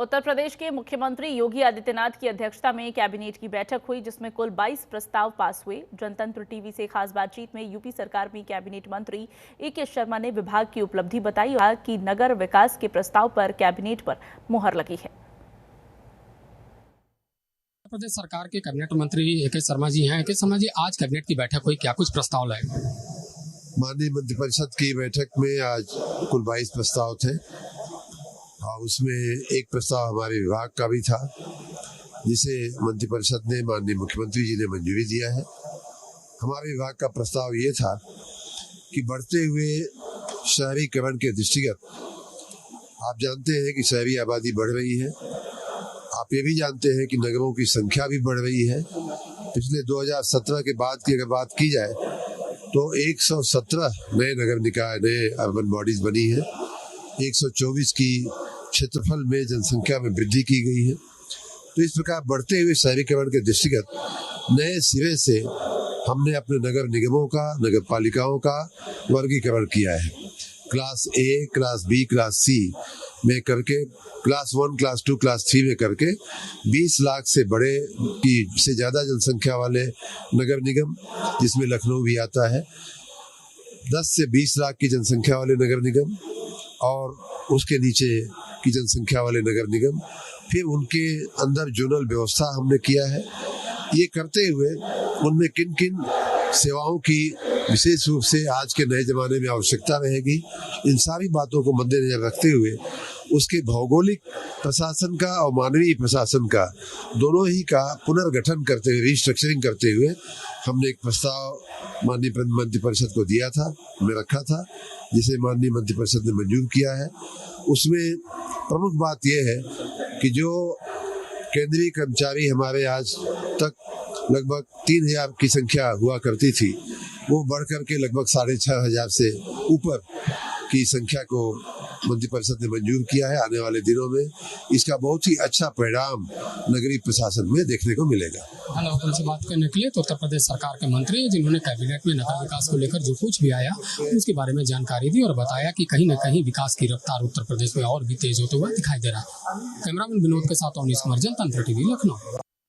उत्तर प्रदेश के मुख्यमंत्री योगी आदित्यनाथ की अध्यक्षता में कैबिनेट की बैठक हुई, जिसमें कुल 22 प्रस्ताव पास हुए। जनतंत्र टीवी से खास बातचीत में यूपी सरकार में कैबिनेट मंत्री ए.के. शर्मा ने विभाग की उपलब्धि बताई कि नगर विकास के प्रस्ताव पर कैबिनेट पर मुहर लगी है। उत्तर प्रदेश सरकार के कैबिनेट मंत्री ए.के. शर्मा जी हैं। ए.के. शर्मा जी, आज कैबिनेट की बैठक हुई, क्या कुछ प्रस्ताव लाए? माननीय मंत्रिपरिषद की बैठक में आज कुल 22 प्रस्ताव थे और उसमें एक प्रस्ताव हमारे विभाग का भी था, जिसे मंत्रिपरिषद ने माननीय मुख्यमंत्री जी ने मंजूरी दिया है। हमारे विभाग का प्रस्ताव ये था कि बढ़ते हुए शहरीकरण के दृष्टिगत आप जानते हैं कि शहरी आबादी बढ़ रही है। आप ये भी जानते हैं कि नगरों की संख्या भी बढ़ रही है। पिछले 2017 के बाद की अगर बात की जाए तो 117 नए नगर निकाय, नए अर्बन बॉडीज बनी है। 124 की क्षेत्रफल में जनसंख्या में वृद्धि की गई है। तो इस प्रकार बढ़ते हुए शहरीकरण के दृष्टिगत नए सिरे से हमने अपने नगर निगमों का, नगर पालिकाओं का वर्गीकरण किया है। Class A, class B, class C में करके, क्लास 1, क्लास 2, क्लास 3 में करके 20 लाख से बड़े की से ज़्यादा जनसंख्या वाले नगर निगम, जिसमें लखनऊ भी आता है, 10 से 20 लाख की जनसंख्या वाले नगर निगम और उसके नीचे की जनसंख्या वाले नगर निगम, फिर उनके अंदर जोनल व्यवस्था हमने किया है। ये करते हुए उनमें किन किन सेवाओं की विशेष रूप से आज के नए जमाने में आवश्यकता रहेगी, इन सारी बातों को मद्देनजर रखते हुए उसके भौगोलिक प्रशासन का और मानवीय प्रशासन का, दोनों ही का पुनर्गठन करते हुए, रिस्ट्रक्चरिंग करते हुए हमने एक प्रस्ताव माननीय मंत्रिपरिषद को दिया था, मैं रखा था, जिसे माननीय मंत्रिपरिषद ने मंजूर किया है। उसमें प्रमुख बात यह है कि जो केंद्रीय कर्मचारी हमारे आज तक लगभग 3000 की संख्या हुआ करती थी, वो बढ़ करके लगभग 6500 से ऊपर की संख्या को मंत्रिपरिषद ने मंजूर किया है। आने वाले दिनों में इसका बहुत ही अच्छा परिणाम नगरीय प्रशासन में देखने को मिलेगा। धन्यवाद से बात करने के लिए। तो उत्तर प्रदेश सरकार के मंत्री हैं, जिन्होंने कैबिनेट में नगर विकास को लेकर जो कुछ भी आया उसके बारे में जानकारी दी और बताया कि कहीं न कहीं विकास की रफ्तार उत्तर प्रदेश में और भी तेज होते हुए दिखाई दे रहा है। कैमरामैन विनोद के साथ अवनीश कुमार, जनतंत्र टीवी, लखनऊ।